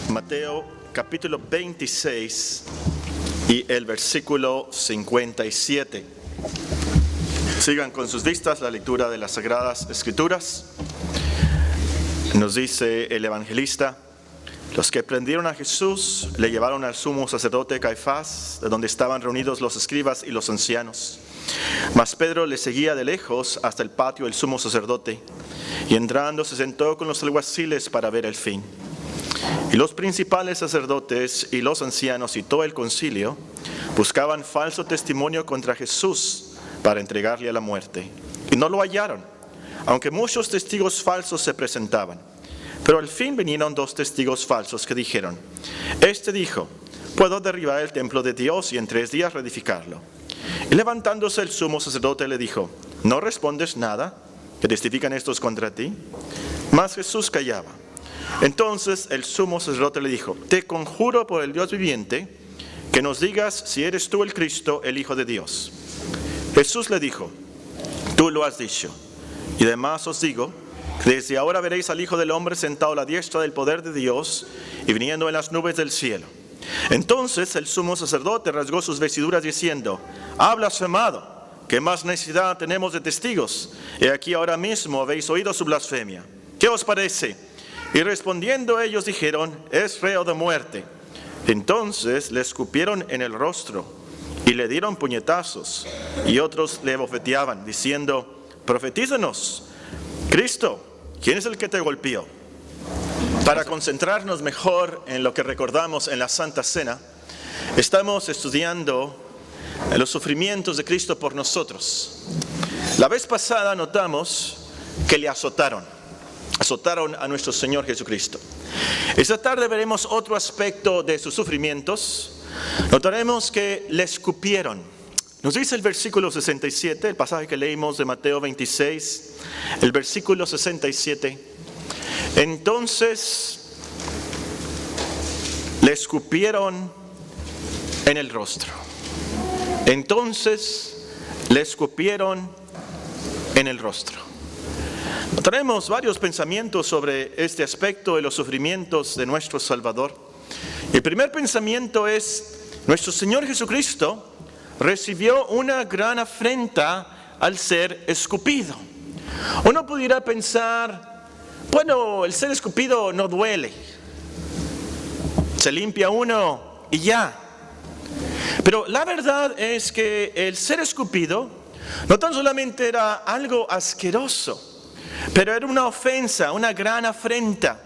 Mateo capítulo 26 y el versículo 57. Sigan con sus vistas la lectura de las Sagradas Escrituras. Nos dice el evangelista: los que prendieron a Jesús le llevaron al sumo sacerdote Caifás, de donde estaban reunidos los escribas y los ancianos. Mas Pedro le seguía de lejos hasta el patio del sumo sacerdote, y entrando se sentó con los alguaciles para ver el fin. Y los principales sacerdotes y los ancianos y todo el concilio buscaban falso testimonio contra Jesús para entregarle a la muerte. Y no lo hallaron, aunque muchos testigos falsos se presentaban. Pero al fin vinieron 2 testigos falsos que dijeron: este dijo, puedo derribar el templo de Dios y en 3 días reedificarlo. Y levantándose el sumo sacerdote le dijo: ¿no respondes nada? ¿Que testifican estos contra ti? Mas Jesús callaba. Entonces el sumo sacerdote le dijo: te conjuro por el Dios viviente, que nos digas si eres tú el Cristo, el Hijo de Dios. Jesús le dijo: tú lo has dicho. Y además os digo, que desde ahora veréis al Hijo del Hombre sentado a la diestra del poder de Dios y viniendo en las nubes del cielo. Entonces el sumo sacerdote rasgó sus vestiduras diciendo: ha blasfemado, ¿qué más necesidad tenemos de testigos? He aquí ahora mismo habéis oído su blasfemia. ¿Qué os parece? Y respondiendo ellos dijeron: es reo de muerte. Entonces le escupieron en el rostro y le dieron puñetazos, y otros le bofeteaban diciendo: profetízanos, Cristo, ¿quién es el que te golpeó? Para concentrarnos mejor en lo que recordamos en la Santa Cena, estamos estudiando los sufrimientos de Cristo por nosotros. La vez pasada notamos que le azotaron a nuestro Señor Jesucristo. Esta tarde veremos otro aspecto de sus sufrimientos. Notaremos que le escupieron. Nos dice el versículo 67, el pasaje que leímos de Mateo 26, el versículo 67. Entonces le escupieron en el rostro. Entonces le escupieron en el rostro. Tenemos varios pensamientos sobre este aspecto de los sufrimientos de nuestro Salvador. El primer pensamiento es: nuestro Señor Jesucristo recibió una gran afrenta al ser escupido. Uno pudiera pensar: bueno, el ser escupido no duele, se limpia uno y ya. Pero la verdad es que el ser escupido no tan solamente era algo asqueroso, pero era una ofensa, una gran afrenta.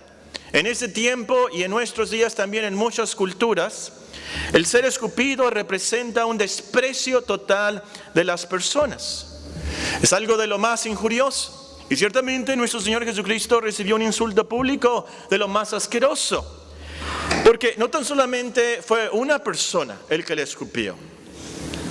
En ese tiempo y en nuestros días también en muchas culturas, el ser escupido representa un desprecio total de las personas. Es algo de lo más injurioso. Y ciertamente nuestro Señor Jesucristo recibió un insulto público de lo más asqueroso. Porque no tan solamente fue una persona el que le escupió,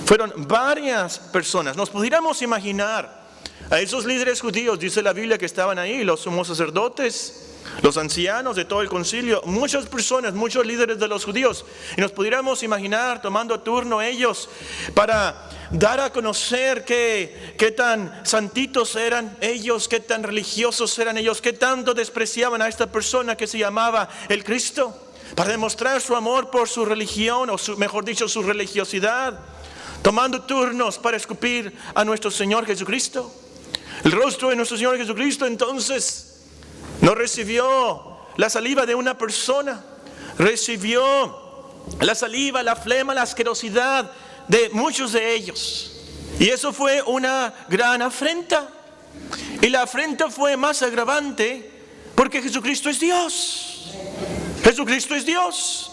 fueron varias personas. Nos pudiéramos imaginar a esos líderes judíos, dice la Biblia, que estaban ahí, los sumos sacerdotes, los ancianos de todo el concilio, muchas personas, muchos líderes de los judíos. Y nos pudiéramos imaginar tomando turno ellos para dar a conocer qué tan santitos eran ellos, qué tan religiosos eran ellos, qué tanto despreciaban a esta persona que se llamaba el Cristo, para demostrar su amor por su religión, o mejor dicho, su religiosidad, tomando turnos para escupir a nuestro Señor Jesucristo. El rostro de nuestro Señor Jesucristo entonces no recibió la saliva de una persona, recibió la saliva, la flema, la asquerosidad de muchos de ellos. Y eso fue una gran afrenta. Y la afrenta fue más agravante porque Jesucristo es Dios. Jesucristo es Dios.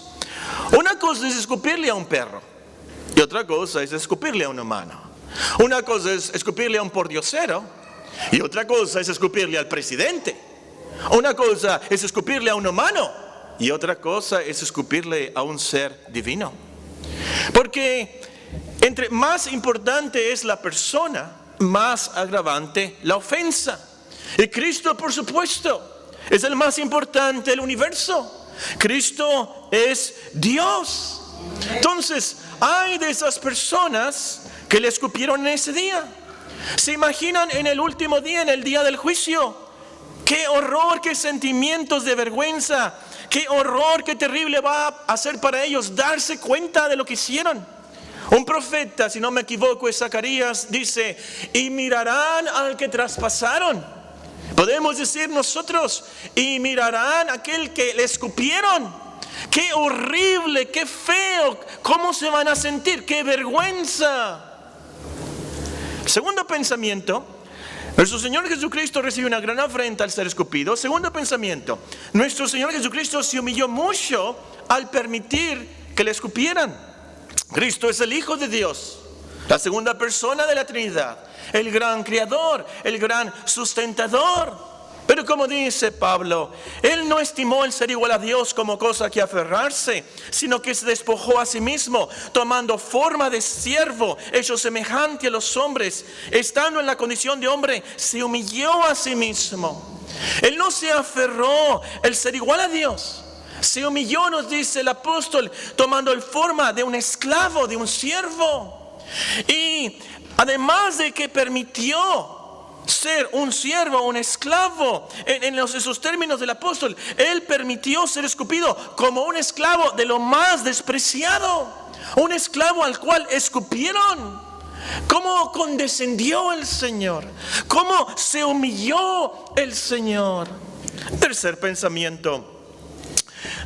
Una cosa es escupirle a un perro y otra cosa es escupirle a un humano. Una cosa es escupirle a un pordiosero y otra cosa es escupirle al presidente. Una cosa es escupirle a un humano y otra cosa es escupirle a un ser divino. Porque entre más importante es la persona, más agravante la ofensa. Y Cristo, por supuesto, es el más importante del universo. Cristo es Dios. Entonces, hay de esas personas que le escupieron en ese día. ¿Se imaginan en el último día, en el día del juicio? ¡Qué horror, qué sentimientos de vergüenza, qué horror, qué terrible va a ser para ellos darse cuenta de lo que hicieron. Un profeta, si no me equivoco, es Zacarías, dice, y mirarán al que traspasaron. Podemos decir nosotros, y mirarán a aquel que le escupieron. Qué horrible, qué feo, cómo se van a sentir, qué vergüenza. Segundo pensamiento, nuestro Señor Jesucristo recibió una gran afrenta al ser escupido. Segundo pensamiento, nuestro Señor Jesucristo se humilló mucho al permitir que le escupieran. Cristo es el Hijo de Dios, la segunda persona de la Trinidad, el gran Creador, el gran sustentador. Pero como dice Pablo, Él no estimó el ser igual a Dios como cosa que aferrarse, sino que se despojó a sí mismo, tomando forma de siervo, hecho semejante a los hombres. Estando en la condición de hombre, se humilló a sí mismo. Él no se aferró el ser igual a Dios. Se humilló, nos dice el apóstol, tomando la forma de un esclavo, de un siervo. Y además de que permitió ser un siervo, un esclavo, en esos términos del apóstol, Él permitió ser escupido como un esclavo de lo más despreciado, un esclavo al cual escupieron. ¿Cómo condescendió el Señor? ¿Cómo se humilló el Señor? Tercer pensamiento.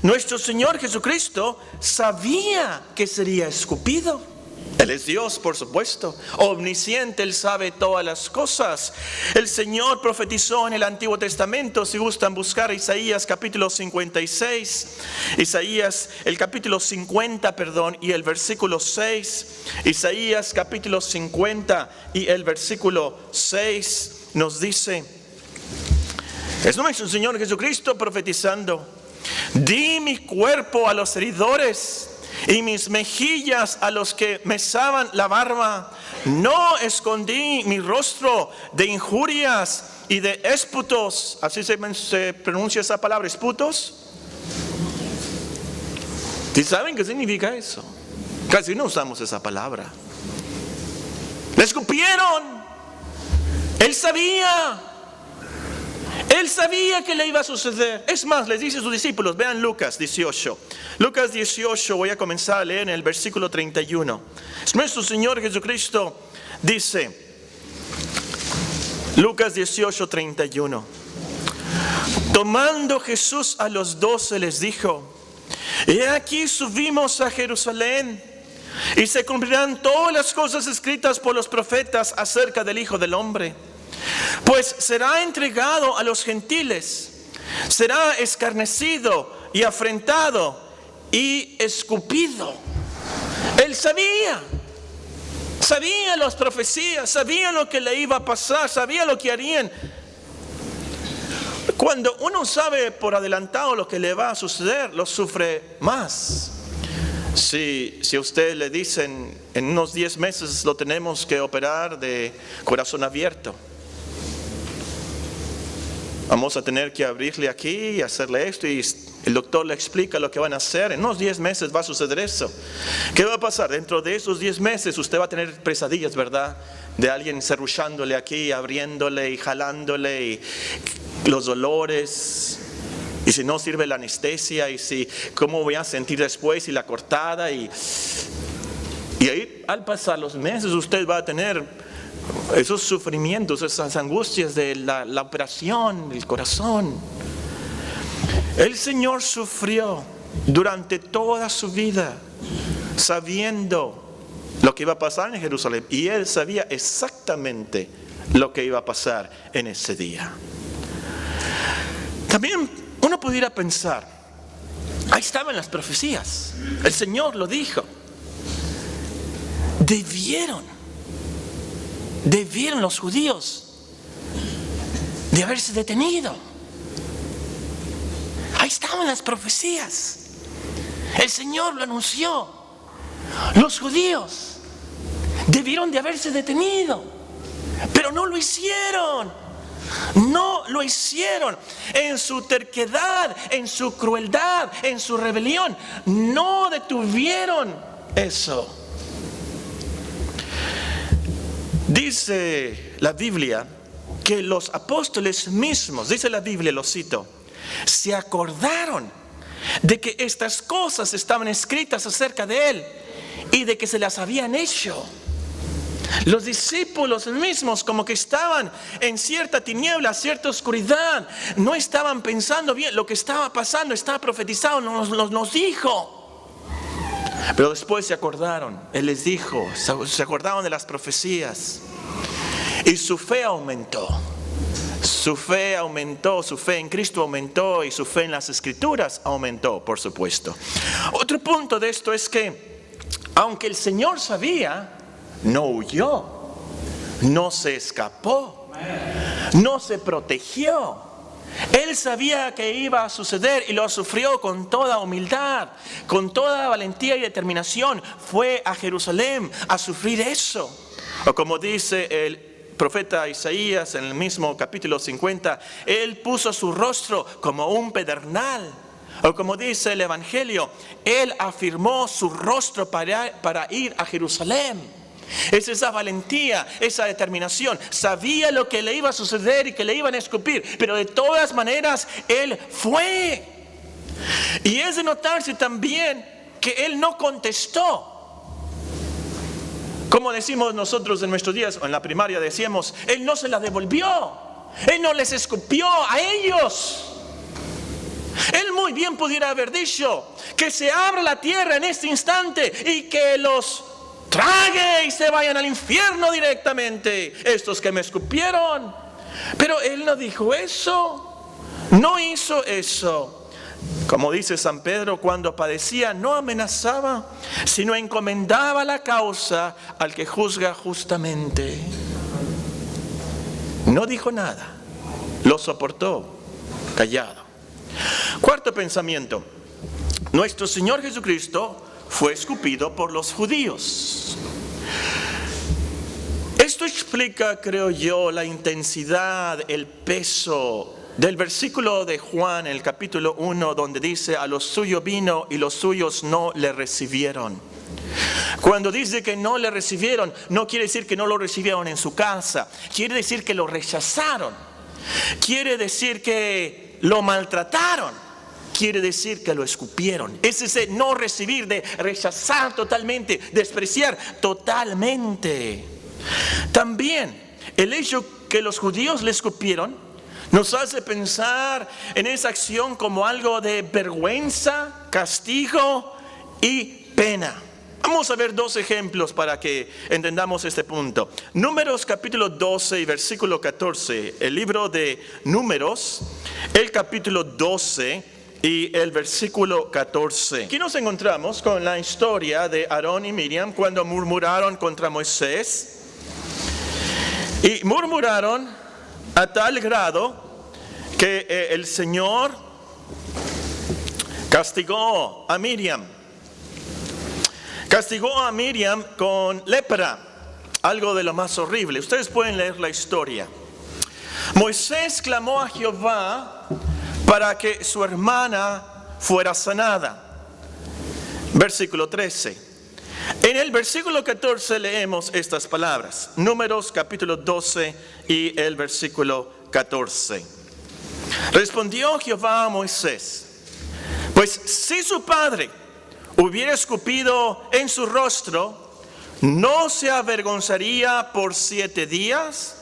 Nuestro Señor Jesucristo sabía que sería escupido. Él es Dios, por supuesto, omnisciente, Él sabe todas las cosas. El Señor profetizó en el Antiguo Testamento, si gustan buscar Isaías capítulo 56, Isaías el capítulo 50, y el versículo 6, Isaías capítulo 50 y el versículo 6 nos dice, es nuestro Señor Jesucristo profetizando, di mi cuerpo a los heridores y mis mejillas a los que mesaban la barba. No escondí mi rostro de injurias y de esputos. Así se pronuncia esa palabra, esputos. ¿Sí saben qué significa eso? Casi no usamos esa palabra. Le escupieron. Él sabía que le iba a suceder. Es más, les dice a sus discípulos, vean Lucas 18. Lucas 18, voy a comenzar a leer en el versículo 31. Nuestro Señor Jesucristo dice, Lucas 18, 31. Tomando Jesús a los 12 les dijo, he aquí subimos a Jerusalén y se cumplirán todas las cosas escritas por los profetas acerca del Hijo del Hombre. Pues será entregado a los gentiles, será escarnecido y afrentado y escupido. Él sabía las profecías, sabía lo que le iba a pasar, sabía lo que harían. Cuando uno sabe por adelantado lo que le va a suceder, lo sufre más. Si a usted le dicen en unos 10 meses lo tenemos que operar de corazón abierto, vamos a tener que abrirle aquí y hacerle esto, y el doctor le explica lo que van a hacer. En unos 10 meses va a suceder eso. ¿Qué va a pasar? Dentro de esos 10 meses usted va a tener pesadillas, ¿verdad? De alguien serruchándole aquí, abriéndole y jalándole, y los dolores, y si no sirve la anestesia, y si cómo voy a sentir después, y la cortada, y ahí al pasar los meses usted va a tener esos sufrimientos, esas angustias de la operación del corazón. El Señor sufrió durante toda su vida sabiendo lo que iba a pasar en Jerusalén, y Él sabía exactamente lo que iba a pasar en ese día. También uno pudiera pensar, ahí estaban las profecías, el Señor lo dijo. Debieron los judíos de haberse detenido. Ahí estaban las profecías. El Señor lo anunció. Los judíos debieron de haberse detenido, pero no lo hicieron. No lo hicieron. En su terquedad, en su crueldad, en su rebelión, no detuvieron eso. Dice la Biblia que los apóstoles mismos, dice la Biblia, lo cito, se acordaron de que estas cosas estaban escritas acerca de él y de que se las habían hecho. Los discípulos mismos como que estaban en cierta tiniebla, cierta oscuridad. No estaban pensando bien lo que estaba pasando, estaba profetizado, nos dijo. Pero después se acordaron, Él les dijo, se acordaron de las profecías. Y su fe aumentó. Su fe aumentó, su fe en Cristo aumentó y su fe en las Escrituras aumentó, por supuesto. Otro punto de esto es que, aunque el Señor sabía, no huyó, no se escapó, no se protegió. Él sabía que iba a suceder y lo sufrió con toda humildad, con toda valentía y determinación. Fue a Jerusalén a sufrir eso. O como dice el profeta Isaías en el mismo capítulo 50, Él puso su rostro como un pedernal. O como dice el Evangelio, Él afirmó su rostro para ir a Jerusalén. Es esa valentía, esa determinación. Sabía lo que le iba a suceder y que le iban a escupir, pero de todas maneras Él fue. Y es de notarse también que Él no contestó. Como decimos nosotros en nuestros días, o en la primaria decíamos, Él no se la devolvió. Él no les escupió a ellos. Él muy bien pudiera haber dicho que se abra la tierra en este instante y que los trague y se vayan al infierno directamente, estos que me escupieron. Pero Él no dijo eso, no hizo eso. Como dice San Pedro, cuando padecía no amenazaba, sino encomendaba la causa al que juzga justamente. No dijo nada, lo soportó callado. Cuarto pensamiento: nuestro Señor Jesucristo fue escupido por los judíos. Esto explica, creo yo, la intensidad, el peso del versículo de Juan, el capítulo 1, donde dice: a los suyos vino y los suyos no le recibieron. Cuando dice que no le recibieron, no quiere decir que no lo recibieron en su casa, quiere decir que lo rechazaron, quiere decir que lo maltrataron. Quiere decir que lo escupieron. Es ese no recibir, de rechazar totalmente, despreciar totalmente. También el hecho que los judíos le escupieron nos hace pensar en esa acción como algo de vergüenza, castigo y pena. Vamos a ver dos ejemplos para que entendamos este punto. Números capítulo 12 y versículo 14. El libro de Números, el capítulo 12 y el versículo 14. Aquí nos encontramos con la historia de Aarón y Miriam cuando murmuraron contra Moisés. Y murmuraron a tal grado que el Señor castigó a Miriam. Castigó a Miriam con lepra, algo de lo más horrible. Ustedes pueden leer la historia. Moisés clamó a Jehová para que su hermana fuera sanada. Versículo 13. En el versículo 14 leemos estas palabras. Números capítulo 12 y el versículo 14. Respondió Jehová a Moisés: pues si su padre hubiera escupido en su rostro, ¿no se avergonzaría por 7 días?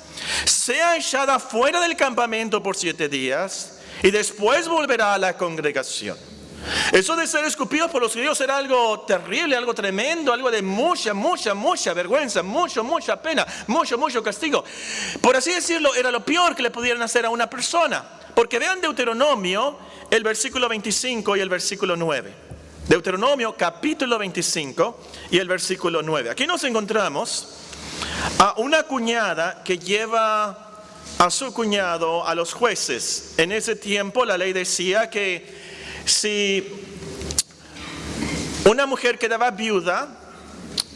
Sea echada fuera del campamento por 7 días y después volverá a la congregación. Eso de ser escupido por los judíos era algo terrible, algo tremendo, algo de mucha vergüenza, mucha pena, mucho castigo. Por así decirlo, era lo peor que le pudieran hacer a una persona. Porque vean Deuteronomio, el versículo 25 y el versículo 9. Deuteronomio capítulo 25 y el versículo 9. Aquí nos encontramos a una cuñada que lleva a su cuñado a los jueces. En ese tiempo la ley decía que si una mujer quedaba viuda,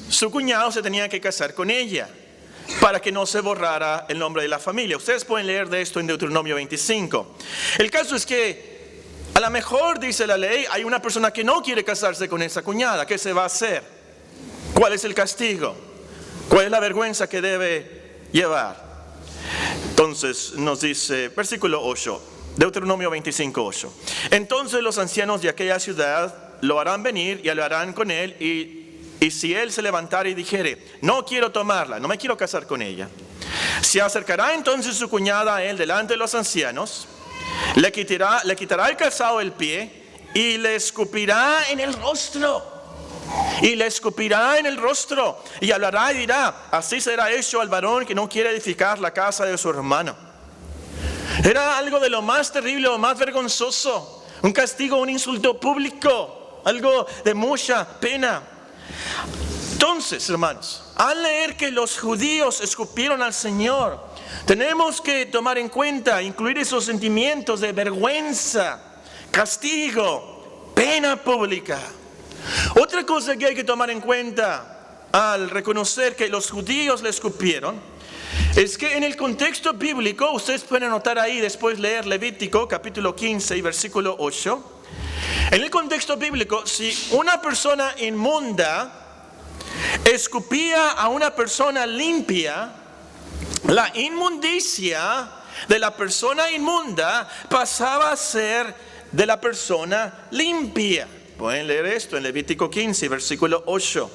su cuñado se tenía que casar con ella para que no se borrara el nombre de la familia. Ustedes pueden leer de esto en Deuteronomio 25. El caso es que a lo mejor, dice la ley, hay una persona que no quiere casarse con esa cuñada. ¿Qué se va a hacer? ¿Cuál es el castigo? ¿Cuál es la vergüenza que debe llevar? Entonces nos dice, versículo 8. Deuteronomio 25:8. Entonces los ancianos de aquella ciudad lo harán venir y hablarán con él, y si él se levantara y dijere, no quiero tomarla, no me quiero casar con ella, se acercará entonces su cuñada a él delante de los ancianos, le quitará el calzado del pie y le escupirá en el rostro. Y le escupirá en el rostro y hablará y dirá, así será hecho al varón que no quiere edificar la casa de su hermano. Era algo de lo más terrible, lo más vergonzoso, un castigo, un insulto público, algo de mucha pena. Entonces, hermanos, al leer que los judíos escupieron al Señor, tenemos que tomar en cuenta, incluir esos sentimientos de vergüenza, castigo, pena pública. Otra cosa que hay que tomar en cuenta al reconocer que los judíos le escupieron es que en el contexto bíblico, ustedes pueden anotar ahí, después leer Levítico capítulo 15 y versículo 8. En el contexto bíblico, si una persona inmunda escupía a una persona limpia, la inmundicia de la persona inmunda pasaba a ser de la persona limpia. Pueden leer esto en Levítico 15, versículo 8.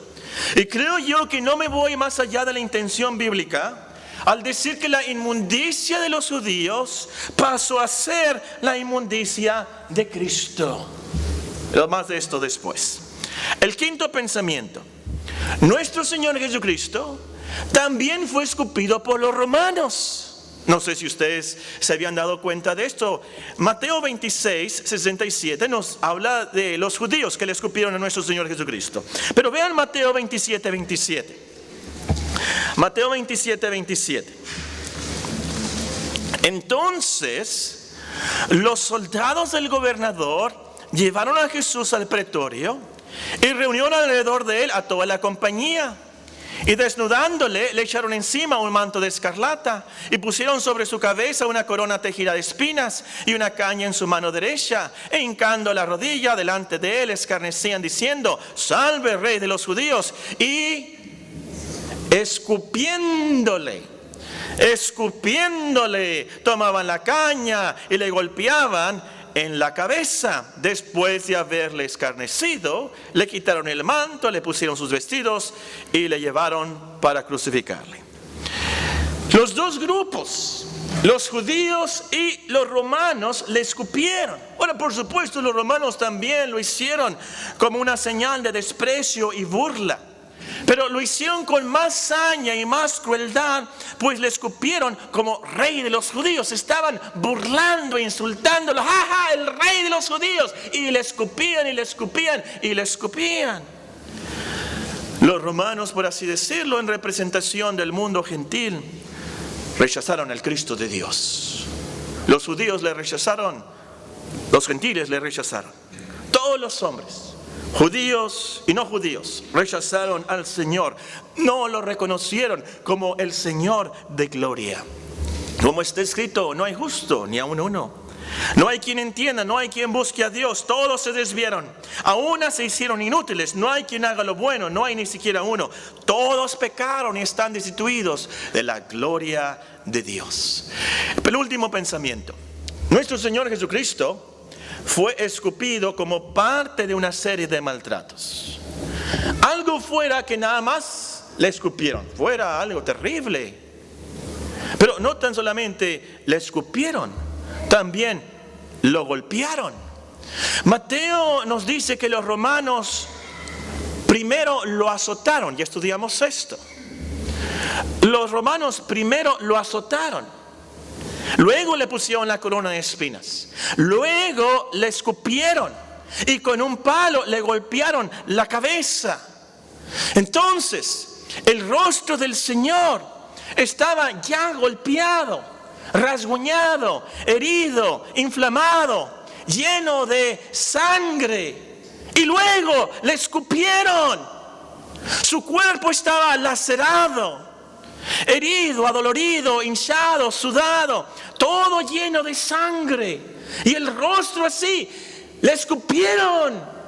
Y creo yo que no me voy más allá de la intención bíblica al decir que la inmundicia de los judíos pasó a ser la inmundicia de Cristo. Pero más de esto después. El quinto pensamiento. Nuestro Señor Jesucristo también fue escupido por los romanos. No sé si ustedes se habían dado cuenta de esto. Mateo 26, 67 nos habla de los judíos que le escupieron a nuestro Señor Jesucristo. Pero vean Mateo 27, 27. Mateo 27, 27. Entonces, los soldados del gobernador llevaron a Jesús al pretorio y reunieron alrededor de él a toda la compañía. Y desnudándole, le echaron encima un manto de escarlata y pusieron sobre su cabeza una corona tejida de espinas y una caña en su mano derecha. E hincando la rodilla delante de él, escarnecían diciendo, salve Rey de los judíos. Y escupiéndole, tomaban la caña y le golpeaban en la cabeza. Después de haberle escarnecido, le quitaron el manto, le pusieron sus vestidos y le llevaron para crucificarle. Los dos grupos, los judíos y los romanos, le escupieron. Ahora, por supuesto, los romanos también lo hicieron como una señal de desprecio y burla. Pero lo hicieron con más saña y más crueldad, pues le escupieron como rey de los judíos. Estaban burlando, insultándolo. ¡Ja, ja! El rey de los judíos. Y le escupían y le escupían y le escupían. Los romanos, por así decirlo, en representación del mundo gentil, rechazaron al Cristo de Dios. Los judíos le rechazaron, los gentiles le rechazaron. Todos los hombres, judíos y no judíos, rechazaron al Señor. No lo reconocieron como el Señor de gloria. Como está escrito, no hay justo ni aun uno. No hay quien entienda, no hay quien busque a Dios. Todos se desviaron. A una se hicieron inútiles. No hay quien haga lo bueno, no hay ni siquiera uno. Todos pecaron y están destituidos de la gloria de Dios. El penúltimo pensamiento. Nuestro Señor Jesucristo fue escupido como parte de una serie de maltratos. Algo fuera que nada más le escupieron, fuera algo terrible. Pero no tan solamente le escupieron, también lo golpearon. Mateo nos dice que los romanos primero lo azotaron, ya estudiamos esto. Los romanos primero lo azotaron. Luego le pusieron la corona de espinas. Luego le escupieron y con un palo le golpearon la cabeza. Entonces, el rostro del Señor estaba ya golpeado, rasguñado, herido, inflamado, lleno de sangre. Y luego le escupieron. Su cuerpo estaba lacerado, herido, adolorido, hinchado, sudado, todo lleno de sangre. Y el rostro así, le escupieron.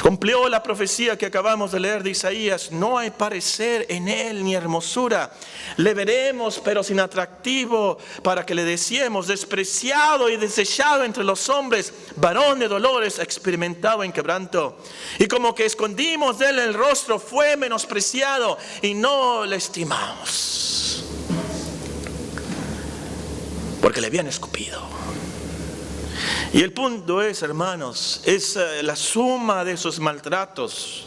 Cumplió la profecía que acabamos de leer de Isaías: no hay parecer en él ni hermosura. Le veremos, pero sin atractivo, para que le deseemos. Despreciado y desechado entre los hombres, varón de dolores, experimentado en quebranto. Y como que escondimos de él el rostro, fue menospreciado y no le estimamos. Porque le habían escupido. Y el punto es, hermanos, es la suma de esos maltratos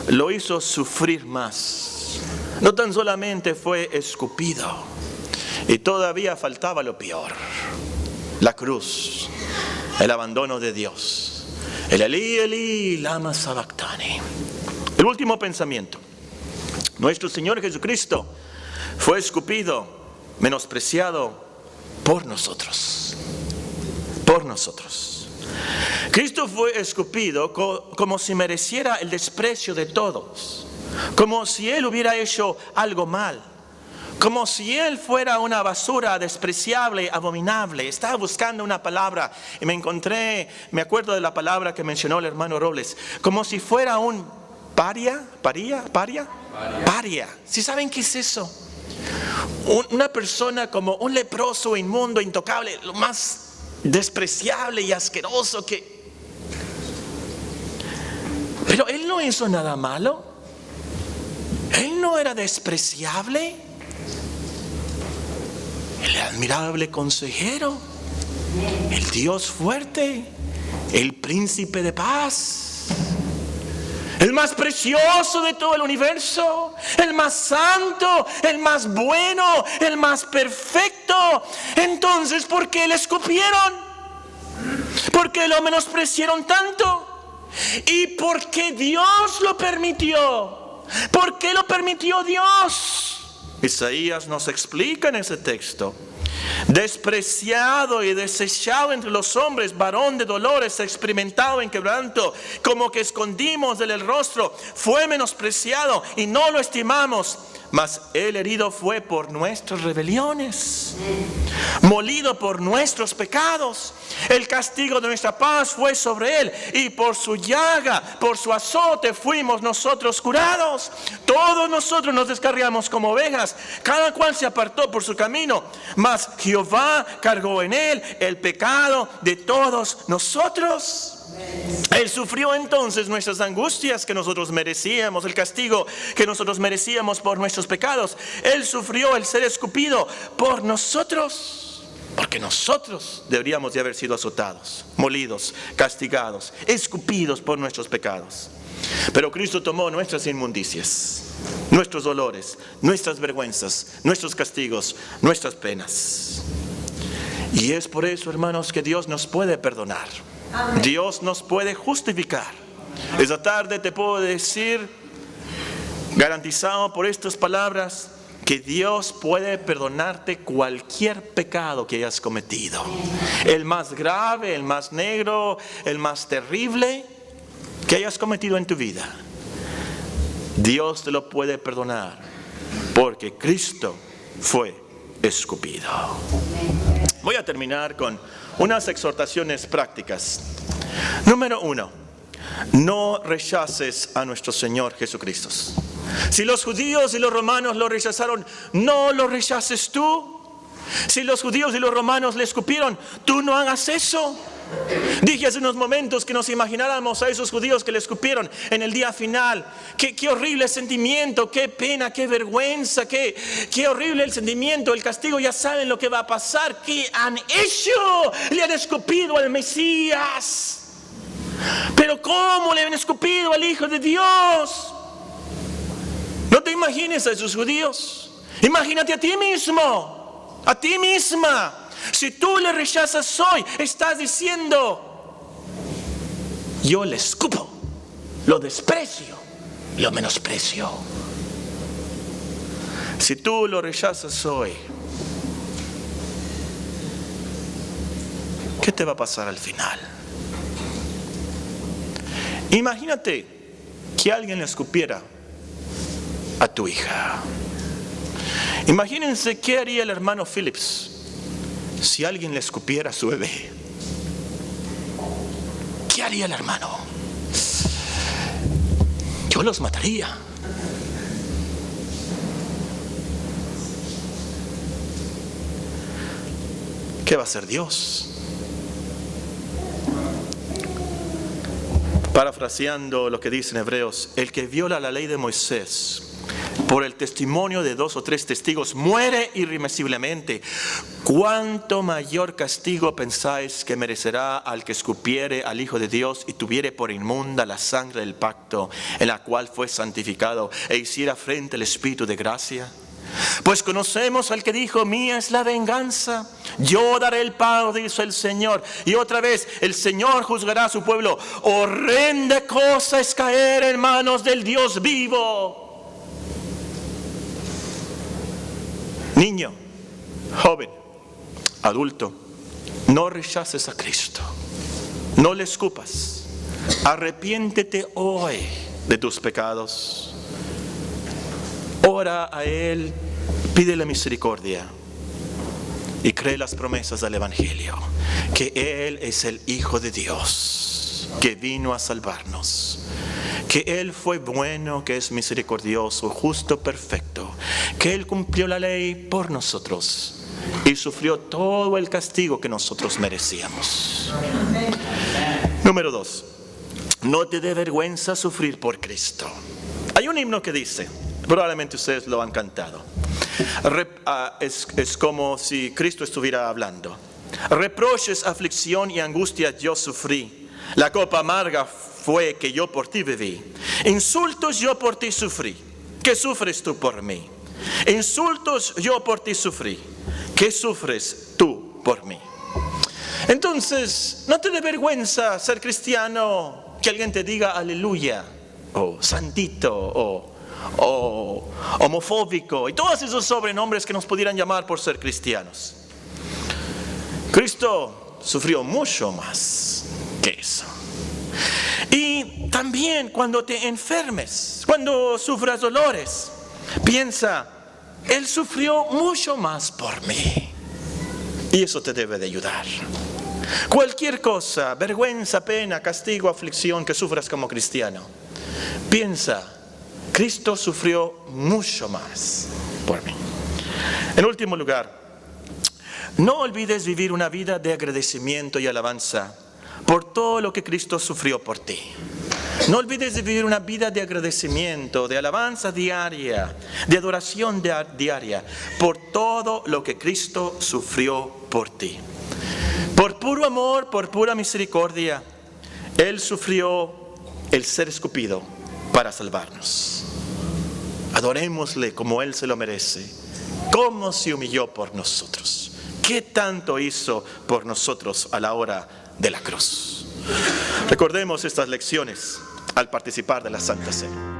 lo hizo sufrir más. No tan solamente fue escupido, y todavía faltaba lo peor: la cruz, el abandono de Dios. El Elí, Elí, lama sabactani. El último pensamiento: nuestro Señor Jesucristo fue escupido, menospreciado por nosotros. Por nosotros. Cristo fue escupido como si mereciera el desprecio de todos, como si Él hubiera hecho algo mal, como si Él fuera una basura despreciable, abominable. Estaba buscando una palabra y me acuerdo de la palabra que mencionó el hermano Robles, como si fuera un paria. ¿Sí saben qué es eso? Una persona como un leproso, inmundo, intocable, lo más despreciable y asqueroso que... Pero Él no hizo nada malo. Él no era despreciable. El admirable consejero, el Dios fuerte, el príncipe de paz, el más precioso de todo el universo, el más santo, el más bueno, el más perfecto. Entonces, ¿por qué le escupieron? ¿Por qué lo menospreciaron tanto? ¿Y por qué Dios lo permitió? ¿Por qué lo permitió Dios? Isaías nos explica en ese texto: despreciado y desechado entre los hombres, varón de dolores, experimentado en quebranto, como que escondimos del rostro, fue menospreciado y no lo estimamos. Mas Él herido fue por nuestras rebeliones, molido por nuestros pecados. El castigo de nuestra paz fue sobre Él, y por su llaga, por su azote fuimos nosotros curados. Todos nosotros nos descarriamos como ovejas, cada cual se apartó por su camino, mas Jehová cargó en Él el pecado de todos nosotros. Él sufrió entonces nuestras angustias que nosotros merecíamos, el castigo que nosotros merecíamos por nuestros pecados. Él sufrió el ser escupido por nosotros, porque nosotros deberíamos de haber sido azotados, molidos, castigados, escupidos por nuestros pecados. Pero Cristo tomó nuestras inmundicias, nuestros dolores, nuestras vergüenzas, nuestros castigos, nuestras penas. Y es por eso, hermanos, que Dios nos puede perdonar. Dios nos puede justificar. Esta tarde te puedo decir, garantizado por estas palabras, que Dios puede perdonarte cualquier pecado que hayas cometido. El más grave, el más negro, el más terrible que hayas cometido en tu vida. Dios te lo puede perdonar porque Cristo fue escupido. Voy a terminar con unas exhortaciones prácticas. Número 1, no rechaces a nuestro Señor Jesucristo. Si los judíos y los romanos lo rechazaron, no lo rechaces tú. Si los judíos y los romanos le escupieron, tú no hagas eso. Dije hace unos momentos que nos imagináramos a esos judíos que le escupieron en el día final. Qué horrible sentimiento, qué pena, qué vergüenza, qué horrible el sentimiento, el castigo. Ya saben lo que va a pasar. ¿Qué han hecho? Le han escupido al Mesías. Pero ¿cómo le han escupido al Hijo de Dios? No te imagines a esos judíos. Imagínate a ti mismo, a ti misma. Si tú le rechazas hoy, estás diciendo: yo le escupo, lo desprecio, lo menosprecio. Si tú lo rechazas hoy, ¿qué te va a pasar al final? Imagínate que alguien le escupiera a tu hija. Imagínense qué haría el hermano Phillips si alguien le escupiera a su bebé. ¿Qué haría el hermano? yo los mataría. ¿Qué va a hacer Dios? Parafraseando lo que dice en Hebreos, el que viola la ley de Moisés por el testimonio de 2 o 3 testigos muere irremisiblemente. ¿Cuánto mayor castigo pensáis que merecerá al que escupiere al Hijo de Dios y tuviere por inmunda la sangre del pacto en la cual fue santificado e hiciera frente al Espíritu de gracia? Pues conocemos al que dijo, mía es la venganza, yo daré el pago, dice el Señor. Y otra vez, el Señor juzgará a su pueblo. Horrenda cosa es caer en manos del Dios vivo. Niño, joven, adulto, no rechaces a Cristo, no le escupas, arrepiéntete hoy de tus pecados. Ora a Él, pídele misericordia y cree las promesas del Evangelio, que Él es el Hijo de Dios, que vino a salvarnos, que Él fue bueno, que es misericordioso, justo, perfecto, que Él cumplió la ley por nosotros y sufrió todo el castigo que nosotros merecíamos. Número 2, no te dé vergüenza sufrir por Cristo. Hay un himno que dice, probablemente ustedes lo han cantado. Es como si Cristo estuviera hablando. Reproches, aflicción y angustia yo sufrí. La copa amarga fue que yo por ti bebí. Insultos yo por ti sufrí. ¿Qué sufres tú por mí? Insultos yo por ti sufrí. ¿Qué sufres tú por mí? Entonces, no te dé vergüenza ser cristiano, que alguien te diga aleluya, o santito, o homofóbico y todos esos sobrenombres que nos pudieran llamar por ser cristianos. Cristo sufrió mucho más que eso. Y también cuando te enfermes, cuando sufras dolores, piensa, Él sufrió mucho más por mí. Y eso te debe de ayudar. Cualquier cosa, vergüenza, pena, castigo, aflicción que sufras como cristiano, piensa, Cristo sufrió mucho más por mí. En último lugar, no olvides vivir una vida de agradecimiento y alabanza por todo lo que Cristo sufrió por ti. No olvides vivir una vida de agradecimiento, de alabanza diaria, de adoración diaria por todo lo que Cristo sufrió por ti. Por puro amor, por pura misericordia, Él sufrió el ser escupido para salvarnos. Adorémosle como Él se lo merece, cómo se humilló por nosotros, qué tanto hizo por nosotros a la hora de la cruz. Recordemos estas lecciones al participar de la Santa Cena.